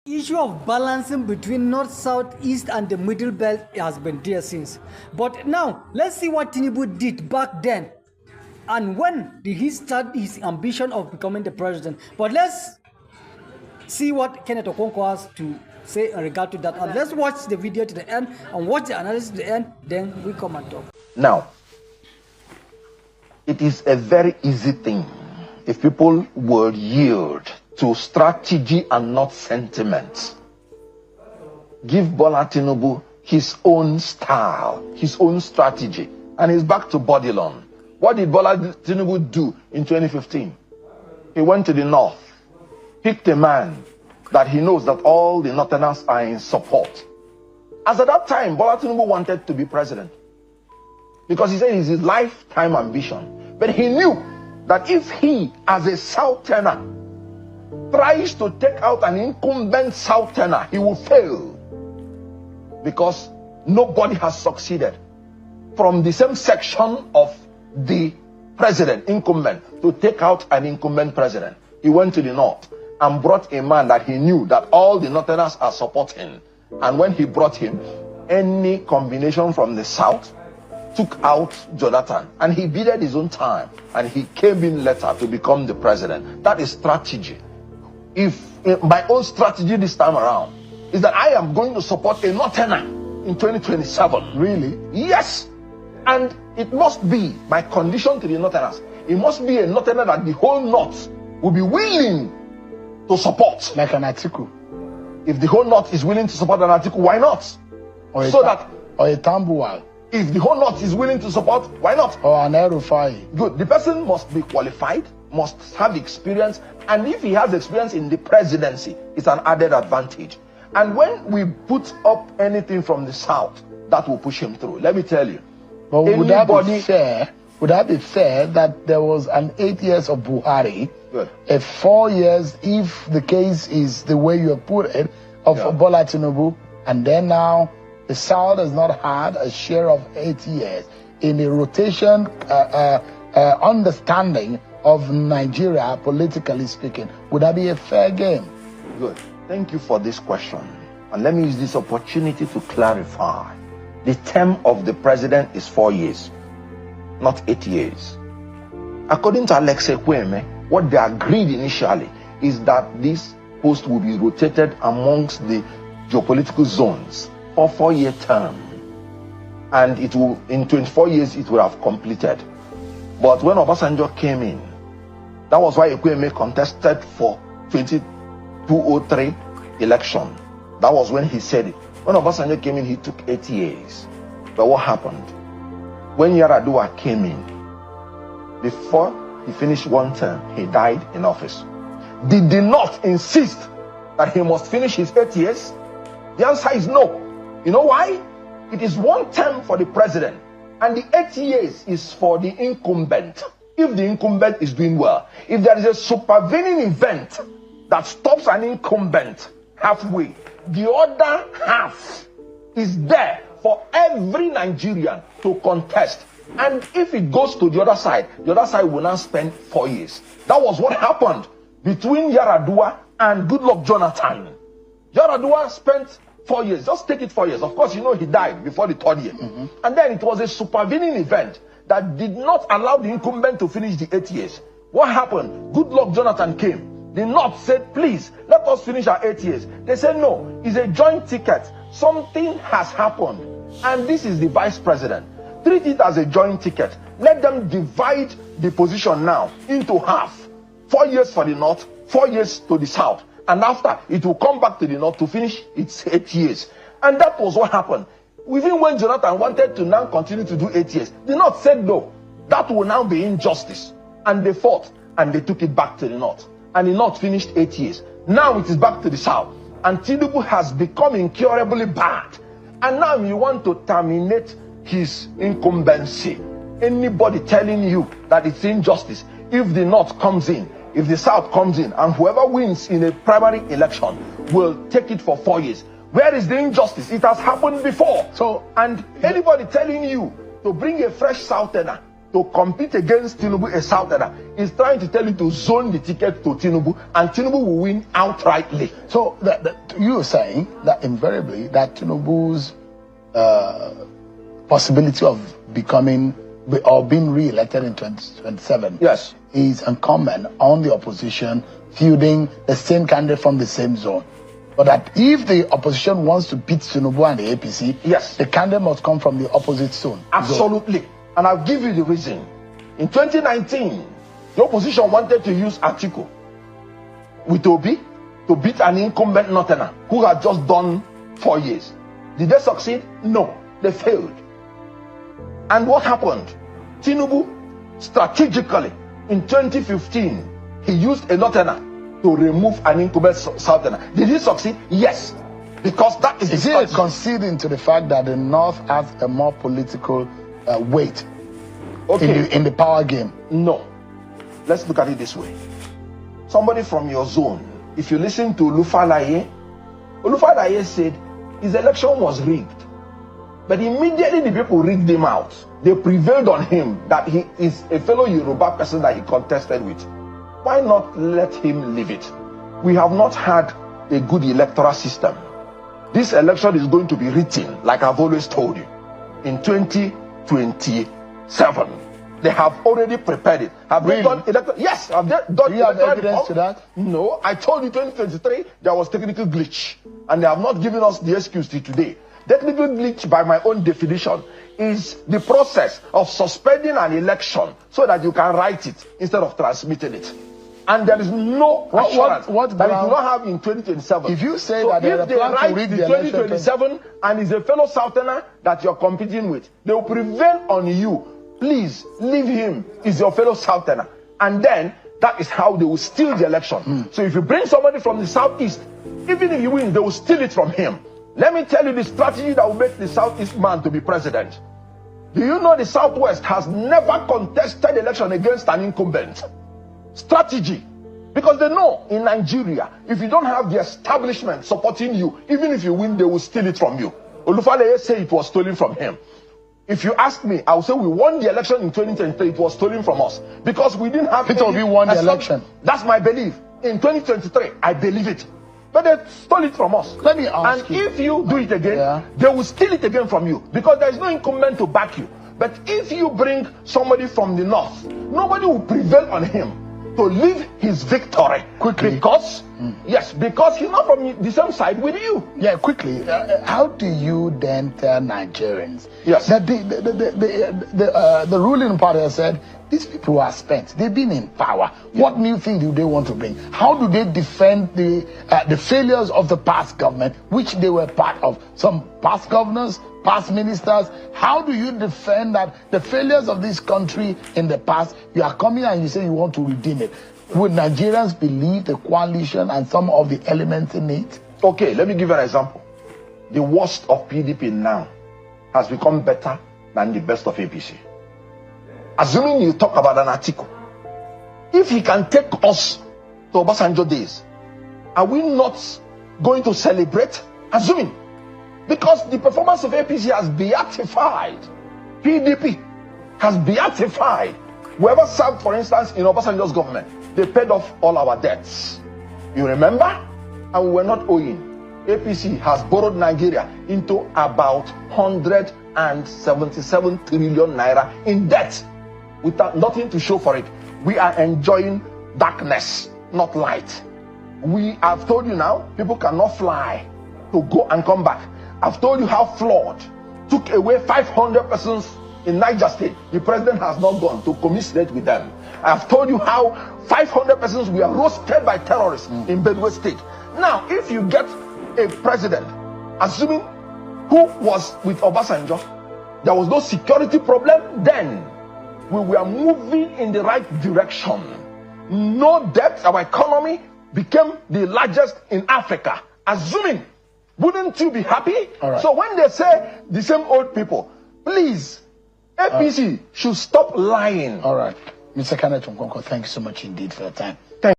Issue of balancing between north, south, east and the middle belt has been there since. But now, let's see what Tinubu did back then. And when did he start his ambition of becoming the president? But let's see what Kenneth Okonkwo has to say in regard to that. And let's watch the video to the end and watch the analysis to the end. Then we come and talk. Now, it is a very easy thing if people will yield to strategy and not sentiment. Give Bola Tinubu his own style, his own strategy, and he's back to Bodilon. What did Bola Tinubu do in 2015? He went to the north, picked a man that he knows that all the northerners are in support. As at that time, Bola Tinubu wanted to be president because he said it's his lifetime ambition. But he knew that if he, as a southerner, tries to take out an incumbent southerner, he will fail, because nobody has succeeded from the same section of the president, incumbent, to take out an incumbent president. He went to the north and brought a man that he knew that all the northerners are supporting. And when he brought him, any combination from the south took out Jonathan, and he bided his own time, and he came in later to become the president. That is strategy. If my own strategy this time around is that I am going to support a northerner in 2027. Really? Yes. And it must be my condition to the northerners. It must be a northerner that the whole north will be willing to support. Like an article. If the whole north is willing to support an article, why not? Or So that or a Tambuwal. if the whole north is willing to support, why not? Or an Erufai. Good. The person must be qualified, must have experience, and if he has experience in the presidency, it's an added advantage. And when we put up anything from the south, that will push him through. Let me tell you. But would that be fair? Would that be fair that there was an 8 years of Buhari, Good. a 4 years, if the case is the way you have put it, of Bola Tinubu, and then now the South has not had a share of 8 years in a rotation understanding of Nigeria, politically speaking? Would that be a fair game? Good. Thank you for this question. And let me use this opportunity to clarify. The term of the president is 4 years, not 8 years. According to Alex Ekweme, what they agreed initially is that this post will be rotated amongst the geopolitical zones for 4-year term. And it will, in 24 years, it will have completed. But when Obasanjo came in, that was why Ekweme contested for 2203 election. That was when he said it. When Obasanjo came in, he took 8 years. But what happened? When Yaradua came in, before he finished one term, he died in office. Did they not insist that he must finish his 8 years? The answer is no. You know why? It is one term for the president, and the 8 years is for the incumbent. If the incumbent is doing well, if there is a supervening event that stops an incumbent halfway, the other half is there for every Nigerian to contest. And if it goes to the other side will now spend 4 years. That was what happened between Yaradua and Goodluck Jonathan. Yaradua spent 4 years. Just take it 4 years. Of course, you know he died before the 3rd year. And then it was a supervening event that did not allow the incumbent to finish the 8 years. What happened? Goodluck Jonathan came. The North said, please, let us finish our 8 years. They said, no, it's a joint ticket. Something has happened. And this is the vice president. Treat it as a joint ticket. Let them divide the position now into half. 4 years for the North, 4 years to the South. And after, it will come back to the North to finish its 8 years. And that was what happened. Even when Jonathan wanted to now continue to do 8 years, the North said no. That will now be injustice. And they fought, and they took it back to the North. And the North finished 8 years. Now it is back to the South. And Tinubu has become incurably bad. And now you want to terminate his incumbency. Anybody telling you that it's injustice, if the North comes in, if the South comes in, and whoever wins in a primary election will take it for 4 years. Where is the injustice? It has happened before. So, and anybody telling you to bring a fresh Southerner to compete against Tinubu, a Southerner, is trying to tell you to zone the ticket to Tinubu, and Tinubu will win outrightly. So you're saying that invariably that Tinubu's possibility of becoming or being re-elected in 2027 yes, is incumbent on the opposition fielding the same candidate from the same zone. But that if the opposition wants to beat Tinubu and the APC, yes, the candidate must come from the opposite zone. Absolutely. And I'll give you the reason. In 2019, the opposition wanted to use Atiku with Obi to beat an incumbent Northerner who had just done 4 years. Did they succeed? No, they failed. And what happened? Tinubu, strategically, in 2015, he used a Northerner to remove an incumbent Southerner. Did he succeed? Yes. Because that is he conceding to the fact that the North has a more political weight in the power game? No. Let's look at it this way. Somebody from your zone, if you listen to Olufalaye said his election was rigged. But immediately the people rigged him out. They prevailed on him that he is a fellow Yoruba person that he contested with. Why not let him leave it? We have not had a good electoral system. This election is going to be written, like I've always told you, in 2027. They have already prepared it. Have they done electoral? Yes, have they done. Do you have evidence to that? No, I told you 2023 there was technical glitch, and they have not given us the excuse till today. Technical glitch, by my own definition, is the process of suspending an election so that you can write it instead of transmitting it. And there is no assurance that you do not have in 2027. If you say so that if they write the 2027 and is a fellow Southerner that you're competing with, they will prevail on you. Please leave him. He's your fellow Southerner. And then that is how they will steal the election. So if you bring somebody from the Southeast, even if you win, they will steal it from him. Let me tell you the strategy that will make the Southeast man to be president. Do you know the Southwest has never contested election against an incumbent? Strategy. Because they know in Nigeria, if you don't have the establishment supporting you, even if you win, they will steal it from you. Olufalaye said it was stolen from him. If you ask me, I will say we won the election in 2023. It was stolen from us because we didn't have. We won the election. That's my belief. In 2023, I believe it. But they stole it from us. Let me ask you. And if you do it again, they will steal it again from you because there is no incumbent to back you. But if you bring somebody from the north, nobody will prevail on him to leave his victory quickly. Because because he's not from the same side with you. Yeah, quickly. How do you then tell Nigerians that the ruling party has said these people are spent, they've been in power? What new thing do they want to bring? How do they defend the failures of the past government, which they were part of? Some past governors, past ministers. How do you defend that the failures of this country in the past, you are coming and you say you want to redeem it? Would Nigerians believe the coalition and some of the elements in it? Okay, let me give you an example. The worst of PDP now has become better than the best of APC. Assuming you talk about an article, if he can take us to Obasanjo days, are we not going to celebrate? Assuming. Because the performance of APC has beatified. PDP has beatified. Whoever served, for instance, in Obasanjo's government, they paid off all our debts. You remember? And we were not owing. APC has borrowed Nigeria into about 177 trillion naira in debt without nothing to show for it. We are enjoying darkness, not light. I've told you now, people cannot fly to go and come back. I've told you how flawed. Took away 500 persons in Niger State. The president has not gone to commiserate with them. I've told you how 500 persons were roasted by terrorists in Benue State. Now, if you get a president, assuming who was with Obasanjo, there was no security problem, then we were moving in the right direction. No debt, our economy became the largest in Africa. Assuming, wouldn't you be happy? Right. So when they say the same old people, please, APC should stop lying. All right. Mr. Kenneth, thank you so much indeed for your time.